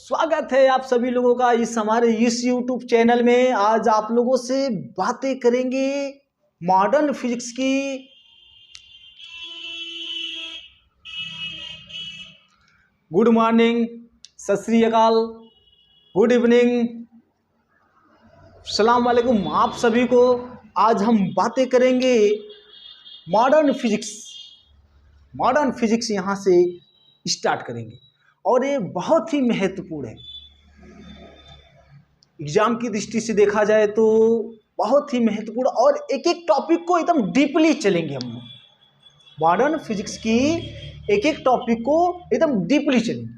स्वागत है आप सभी लोगों का इस हमारे इस YouTube चैनल में। आज आप लोगों से बातें करेंगे मॉडर्न फिजिक्स की। गुड मॉर्निंग, सत श्री अकाल, गुड इवनिंग, सलाम वालेकुम आप सभी को। आज हम बातें करेंगे मॉडर्न फिजिक्स यहाँ से स्टार्ट करेंगे और ये बहुत ही महत्वपूर्ण है। एग्जाम की दृष्टि से देखा जाए तो बहुत ही महत्वपूर्ण और एक एक टॉपिक को एकदम डीपली चलेंगे हम लोग। मॉडर्न फिजिक्स की एक एक टॉपिक को एकदम डीपली चलेंगे।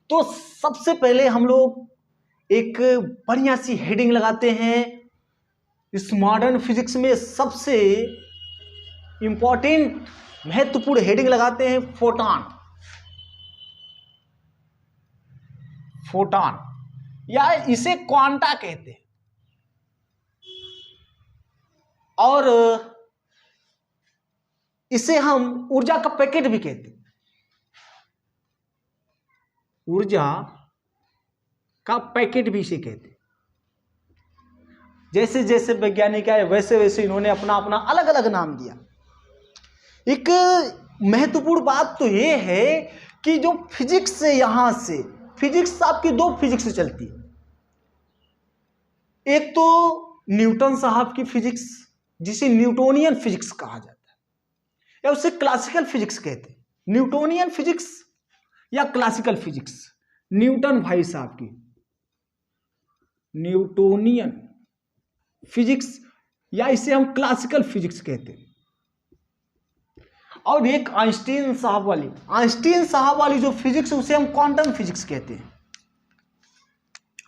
तो सबसे पहले हम लोग एक बढ़िया सी हेडिंग लगाते हैं। इस मॉडर्न फिजिक्स में सबसे इंपॉर्टेंट महत्वपूर्ण हेडिंग लगाते हैं फोटॉन या इसे क्वांटा कहते हैं और इसे हम ऊर्जा का पैकेट भी कहते हैं। ऊर्जा का पैकेट भी इसे कहते हैं। जैसे जैसे वैज्ञानिक आए वैसे वैसे इन्होंने अपना अपना अलग अलग नाम दिया। एक महत्वपूर्ण बात तो ये है कि जो फिजिक्स से यहां से फिजिक्स आपकी दो फिजिक्स से चलती है। एक तो न्यूटन साहब की फिजिक्स जिसे न्यूटोनियन फिजिक्स कहा जाता है या उसे क्लासिकल फिजिक्स कहते हैं। न्यूटोनियन फिजिक्स या क्लासिकल फिजिक्स, न्यूटन भाई साहब की न्यूटोनियन फिजिक्स या इसे हम क्लासिकल फिजिक्स कहते हैं। और एक आइंस्टीन साहब वाली जो फिजिक्स उसे हम क्वांटम फिजिक्स कहते हैं।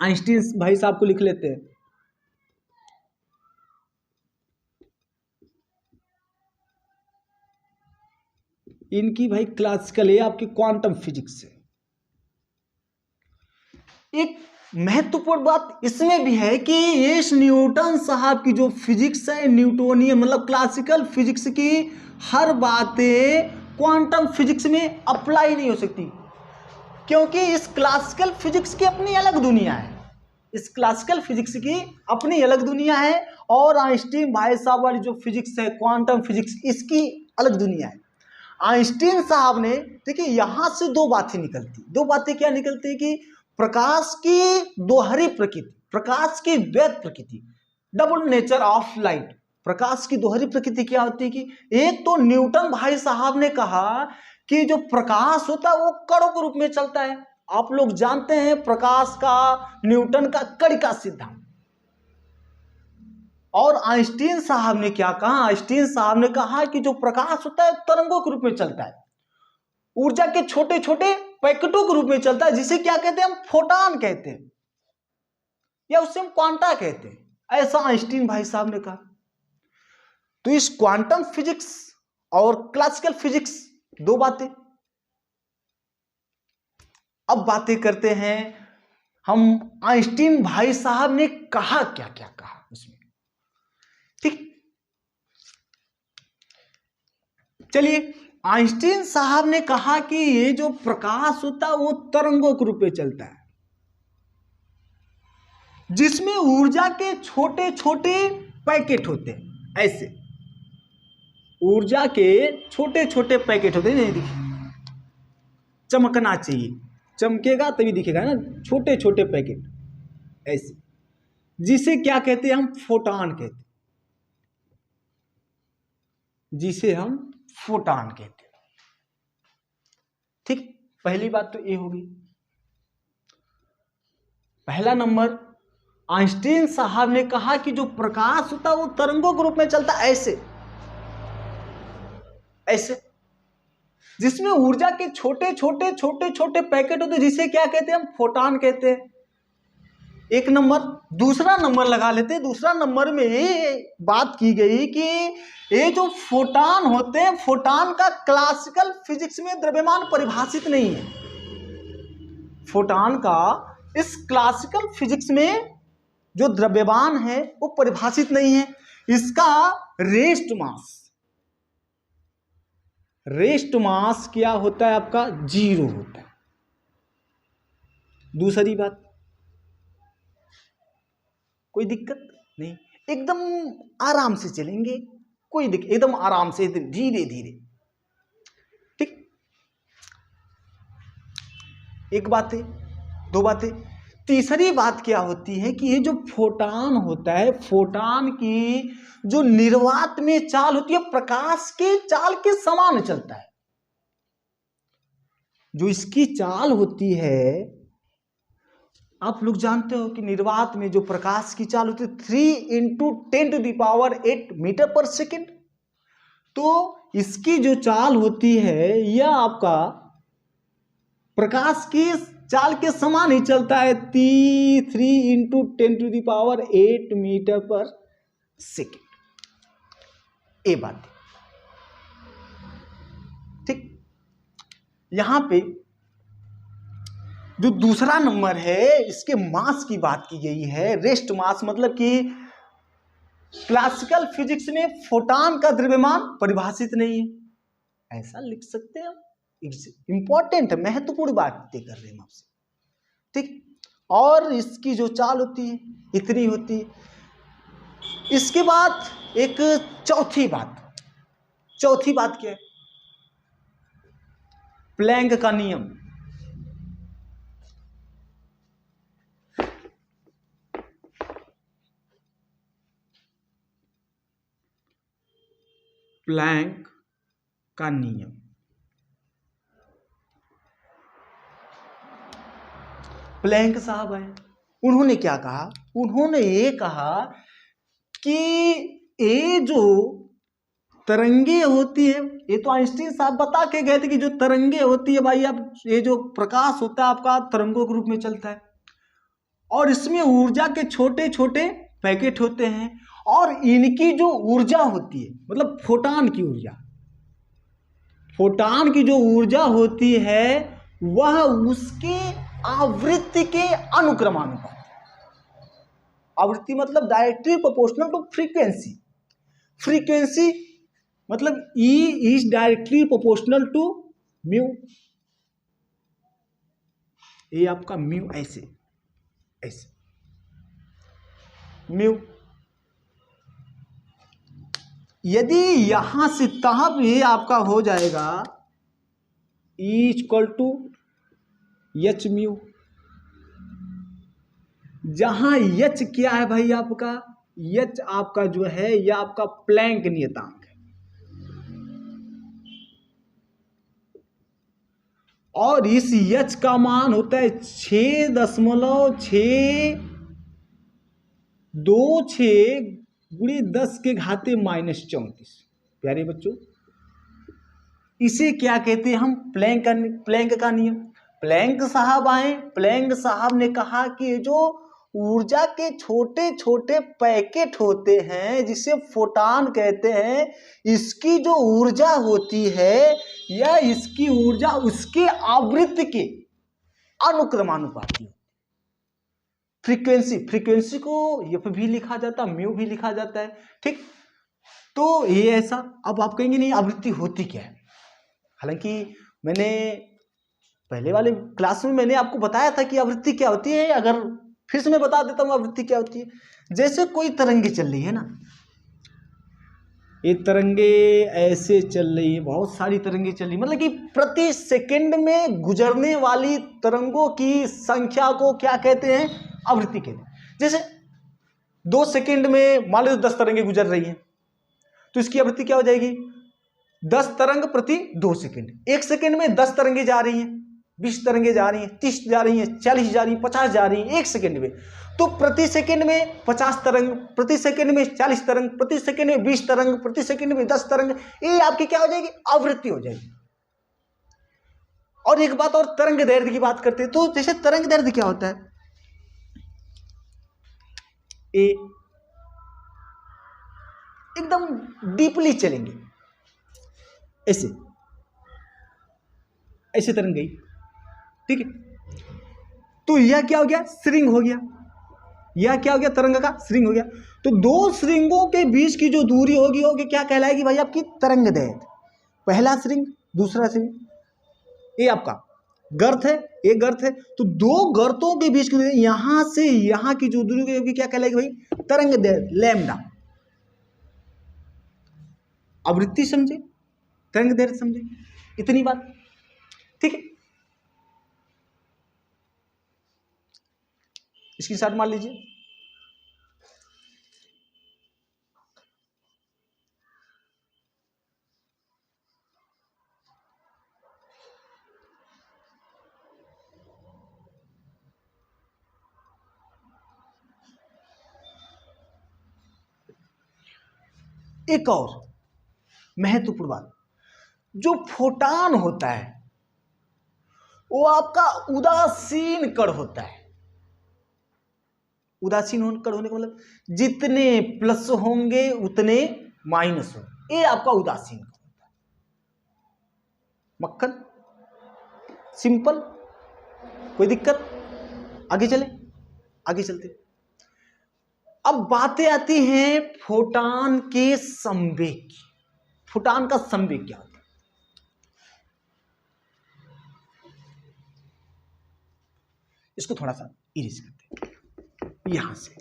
आइंस्टीन भाई साहब को लिख लेते हैं। इनकी भाई क्लासिकल है, आपकी क्वांटम फिजिक्स है। एक महत्वपूर्ण बात इसमें भी है कि ये न्यूटन साहब की जो फिजिक्स है न्यूटोनियन मतलब क्लासिकल फिजिक्स की हर बातें क्वांटम फिजिक्स में अप्लाई नहीं हो सकती, क्योंकि इस क्लासिकल फिजिक्स की अपनी अलग दुनिया है। इस क्लासिकल फिजिक्स की अपनी अलग दुनिया है और आइंस्टीन भाई साहब वाली जो फिजिक्स है क्वांटम फिजिक्स, इसकी अलग दुनिया है। आइंस्टीन साहब ने देखिए यहां से दो बातें निकलती। दो बातें क्या निकलती कि प्रकाश की दोहरी प्रकृति, प्रकाश की द्वैत प्रकृति, डबल नेचर ऑफ लाइट। प्रकाश की दोहरी प्रकृति क्या होती है कि एक तो न्यूटन भाई साहब ने कहा कि जो प्रकाश होता है वो कणों के रूप में चलता है। आप लोग जानते हैं प्रकाश का न्यूटन का कण का सिद्धांत। और आइंस्टीन साहब ने क्या कहा? आइंस्टीन साहब ने कहा कि जो प्रकाश होता है तरंगों के रूप में चलता है, ऊर्जा के छोटे छोटे पैकेटों के रूप में चलता है, जिसे क्या कहते हैं? हम फोटॉन कहते हैं या उससे हम क्वांटा कहते हैं। ऐसा आइंस्टीन भाई साहब ने कहा। तो इस क्वांटम फिजिक्स और क्लासिकल फिजिक्स दो बातें। अब बातें करते हैं हम आइंस्टीन भाई साहब ने कहा क्या क्या कहा उसमें। ठीक, चलिए। आइंस्टीन साहब ने कहा कि ये जो प्रकाश होता है वो तरंगों के रूप में चलता है, जिसमें ऊर्जा के छोटे छोटे पैकेट होते हैं। ऐसे ऊर्जा के छोटे छोटे पैकेट होते हैं। नहीं दिखे, चमकना चाहिए, चमकेगा तभी दिखेगा ना। छोटे छोटे पैकेट ऐसे, जिसे क्या कहते हैं? हम फोटॉन कहते हैं। जिसे हम फोटॉन कहते हैं। ठीक, पहली बात तो ये होगी। पहला नंबर, आइंस्टीन साहब ने कहा कि जो प्रकाश होता है वो तरंगों के रूप में चलता है। ऐसे जिसमें ऊर्जा के छोटे छोटे पैकेट होते हैं, जिसे क्या कहते हैं? हम फोटॉन कहते हैं। एक नंबर। दूसरा नंबर लगा लेते हैं। दूसरा नंबर में ये बात की गई कि ये जो फोटॉन होते हैं, फोटॉन का क्लासिकल फिजिक्स में द्रव्यमान परिभाषित नहीं है। फोटॉन का इस क्लासिकल फिजिक्स में जो द्रव्यमान है वो परिभाषित नहीं है। इसका रेस्ट मास क्या होता है? आपका जीरो होता है। दूसरी बात, कोई दिक्कत नहीं, एकदम आराम से चलेंगे, कोई दिक्कत, एकदम आराम से, धीरे धीरे, ठीक। एक बात है, दो बातें। तीसरी बात क्या होती है कि ये जो फोटान होता है, फोटान की जो निर्वात में चाल होती है प्रकाश के चाल के समान चलता है। जो इसकी चाल होती है, आप लोग जानते हो कि निर्वात में जो प्रकाश की चाल होती है 3 × 10⁸ मीटर पर सेकेंड। तो इसकी जो चाल होती है यह आपका प्रकाश की चाल के समान ही चलता है, 3 × 10⁸ मीटर पर सेकेंड। ये बात ठीक। यहां पे जो दूसरा नंबर है, इसके मास की बात की गई है, रेस्ट मास, मतलब कि क्लासिकल फिजिक्स में फोटान का द्रव्यमान परिभाषित नहीं है, ऐसा लिख सकते हैं। इंपॉर्टेंट है, महत्वपूर्ण बातें कर रहे हैं आपसे, ठीक। और इसकी जो चाल होती है इतनी होती है। इसके बाद एक चौथी बात क्या है? प्लैंक का नियम। प्लैंक का नियम, प्लैंक साहब है, उन्होंने क्या कहा? उन्होंने ये कहा कि ये जो तरंगे होती है, ये तो आइंस्टीन साहब बता के गए थे कि जो तरंगे होती है भाई, अब ये जो प्रकाश होता है आपका तरंगों के रूप में चलता है, और इसमें ऊर्जा के छोटे छोटे पैकेट होते हैं, और इनकी जो ऊर्जा होती है, मतलब फोटान की जो ऊर्जा होती है वह उसके आवृत्ति के अनुक्रमानुपात। आवृत्ति मतलब directly proportional to frequency. Frequency मतलब E is directly proportional to mu. ये आपका म्यू ऐसे म्यू। यदि यहां से तब ये आपका हो जाएगा E = H म्यू, जहां H क्या है भाई आपका? H आपका जो है यह आपका प्लैंक नियतांक है, और इस H का मान होता है 6.626 × 10⁻⁻34। प्यारे बच्चों, इसे क्या कहते हैं हम? प्लैंक का नियम। प्लैंक साहब आए, प्लैंक साहब ने कहा कि ये जो ऊर्जा के छोटे छोटे पैकेट होते हैं जिसे फोटान कहते हैं, इसकी जो ऊर्जा होती है या इसकी ऊर्जा उसके आवृत्ति के अनुक्रमानुपाती। फ्रीक्वेंसी को एफ भी लिखा जाता है, म्यू भी लिखा जाता है, ठीक। तो ये ऐसा। अब आप कहेंगे नहीं आवृत्ति होती क्या है? हालांकि मैंने पहले वाले क्लास में मैंने आपको बताया था कि आवृत्ति क्या होती है, अगर फिर से मैं बता देता हूँ आवृत्ति क्या होती है। जैसे कोई तरंगे चल रही है ना, ये तरंगे ऐसे चल रही है, बहुत सारी तरंगे चल रही, मतलब कि प्रति सेकंड में गुजरने वाली तरंगों की संख्या को क्या कहते हैं? आवृत्ति कहते हैं। जैसे 2 सेकंड में मान लो 10 तरंगे गुजर रही हैं, तो इसकी आवृत्ति क्या हो जाएगी? 10 तरंग प्रति 2 सेकंड। 1 सेकंड में 10 तरंगे जा रही हैं, 20 तरंगे जा रही हैं, 30 जा रही हैं, 40 जा रही हैं, 50 जा रही हैं 1 सेकंड में। तो प्रति सेकंड में 50 तरंग, प्रति सेकंड में 40 तरंग, प्रति सेकंड में 20 तरंग, प्रति सेकंड में 10 तरंग, ये आपकी क्या हो जाएगी? आवृत्ति हो जाएगी। और एक बात और, तरंग दैर्ध्य की बात करते हैं, तो जैसे तरंग दैर्ध्य क्या होता है? ए एकदम डीपली चलेंगे, ऐसे तरंग गई, ठीक है। तो यह क्या हो गया? श्रिंग हो गया। यह क्या हो गया? तरंग का श्रिंग हो गया। तो 2 श्रिंगों के बीच की जो दूरी होगी क्या कहलाएगी भाई? आपकी तरंग दैर्ध्य। पहला श्रिंग, दूसरा श्रिंग, ये आपका गर्त है, एक गर्त है, तो दो गर्तों के बीच की दूरी यहां से यहां की जो दूरी होगी क्या कहलाएगी भाई? तरंग दैर्ध्य लैम्डा। आवृत्ति समझे, तरंग दैर्ध्य समझे, इतनी बात, ठीक है। इसकी शॉट मान लीजिए। एक और महत्वपूर्ण बात, जो फोटान होता है वो आपका उदासीन कण होता है। उदासीन कण होने का मतलब जितने प्लस होंगे उतने माइनस होंगे, ये आपका उदासीन कण होता है। मक्खन, सिंपल, कोई दिक्कत? आगे चले, आगे चलते। अब बातें आती हैं फोटान के संवेग की। फोटान का संवेग क्या होता है? इसको थोड़ा सा इरेज करते हैं यहां से।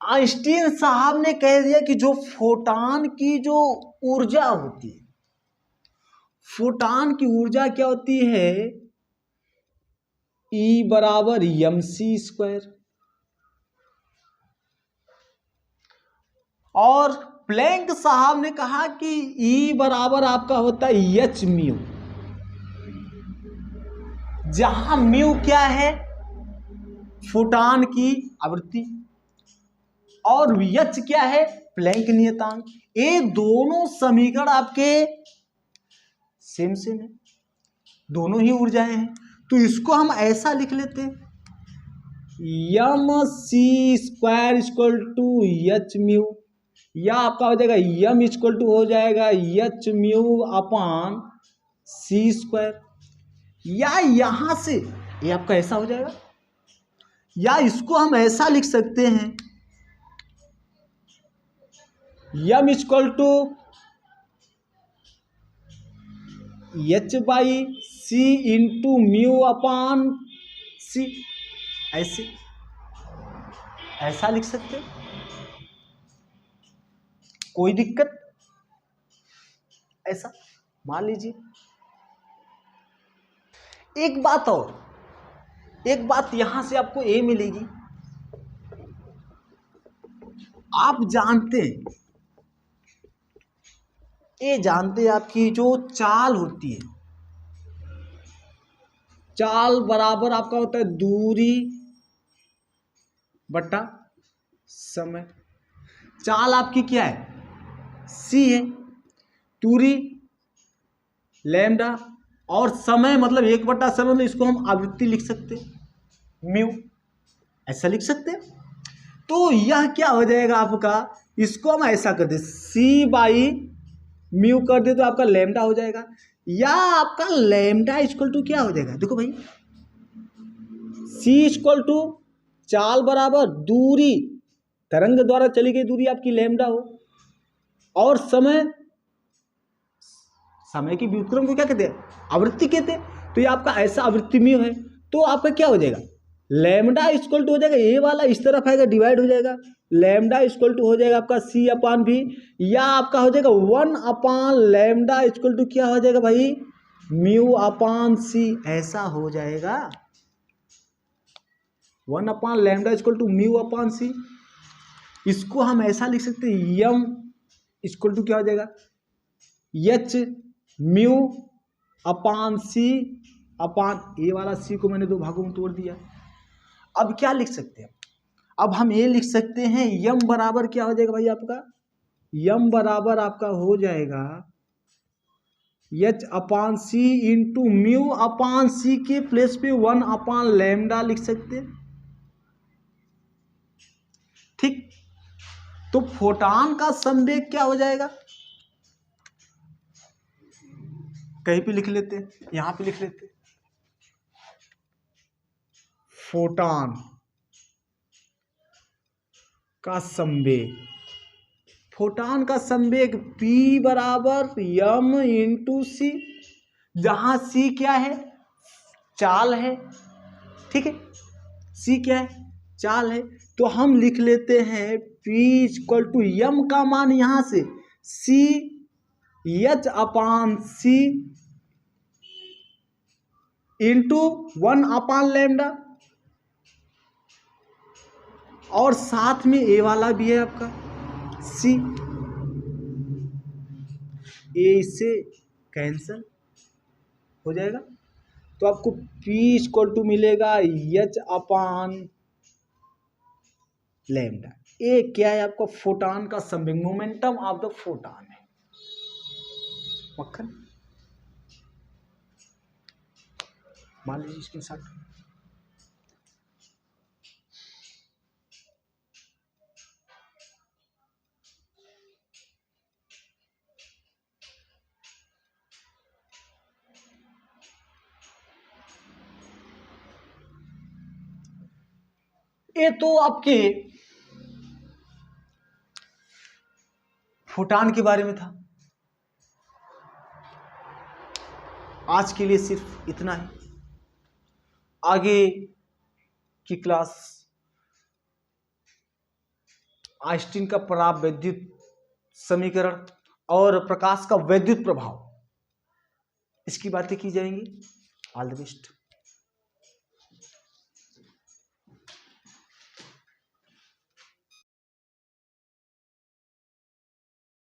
आइंस्टीन साहब ने कह दिया कि जो फोटान की जो ऊर्जा होती है, फोटान की ऊर्जा क्या होती है? E बराबर mc²। और प्लैंक साहब ने कहा कि E बराबर आपका होता है h म्यू, जहां म्यू क्या है? फोटान की आवृत्ति, और h क्या है? प्लैंक नियतांक। ये दोनों समीकरण आपके सेम सेम है, दोनों ही ऊर्जाएं हैं। तो इसको हम ऐसा लिख लेते हैं, mc² equal to h mu, या आपका हो जाएगा m इक्वल टू हो जाएगा h म्यू अपान c²। या यहां से ये आपका ऐसा हो जाएगा, या इसको हम ऐसा लिख सकते हैं, m equal to h by c into mu upon c। ऐसे ऐसा लिख सकते, कोई दिक्कत? ऐसा मान लीजिए। एक बात और, एक बात यहां से आपको ए मिलेगी। आप जानते हैं, ये जानते हैं आपकी जो चाल होती है, चाल बराबर आपका होता है दूरी बटा समय। चाल आपकी क्या है? c है, दूरी लैम्डा, और समय मतलब 1/समय, मतलब इसको हम आवृत्ति लिख सकते म्यू, ऐसा लिख सकते। तो यह क्या हो जाएगा आपका? इसको हम ऐसा कर दे, c बाई म्यू कर दे तो आपका लैम्डा हो जाएगा, या आपका लैम्डा इक्वल टू क्या हो जाएगा? देखो भाई, c इक्वल टू चाल बराबर दूरी, तरंग द्वारा चली गई दूरी आपकी लैम्डा हो, और समय, समय की व्युत्क्रम को क्या कहते हैं? आवृत्ति कहते हैं। तो ये आपका ऐसा आवृत्ति म्यू है, तो आपका क्या हो जाएगा? लैम्डा इक्वल टू हो जाएगा, ये वाला इस तरफ आएगा, डिवाइड हो जाएगा, लैम्डा इक्वल टू हो जाएगा आपका c अपान भी, या आपका हो जाएगा 1 अपान लैम्डा इक्वल टू क्या हो जाएगा भाई? Mu upon c। ऐसा हो जाएगा 1 upon lambda equal to mu upon c। इसको हम ऐसा लिख सकते हैं, m इक्वल टू क्या हो जाएगा? h म्यू अपान c अपान, ए वाला c को मैंने दो भागों में तोड़ दिया। अब क्या लिख सकते हैं? अब हम ये लिख सकते हैं, m बराबर क्या हो जाएगा भाई आपका? m बराबर आपका हो जाएगा h अपान c into mu upon c के प्लेस पे 1 अपान लैम्डा लिख सकते हैं, ठीक। तो फोटान का संवेग क्या हो जाएगा? कहीं पे लिख लेते हैं, यहां पे लिख लेते हैं, फोटान का संवेग फोटॉन का संवेग p बराबर m इंटू सी, जहां c क्या है, चाल है, ठीक है, c क्या है, चाल है। तो हम लिख लेते हैं p इक्वल टू m का मान यहां से c h अपान c इंटू 1 अपान लैम्डा, और साथ में ए वाला भी है आपका c, ए इससे कैंसल हो जाएगा। तो आपको p इक्वल टू मिलेगा h अपान लैम्डा। ए क्या है आपका, फोटॉन का संवेग, मोमेंटम ऑफ द फोटॉन है। मक्खन मान लीजिए इसके साथ ये तो आपके फोटॉन के बारे में था। आज के लिए सिर्फ इतना है। आगे की क्लास आइंस्टीन का परावैद्युत समीकरण और प्रकाश का वैद्युत प्रभाव, इसकी बातें की जाएंगी। All the best.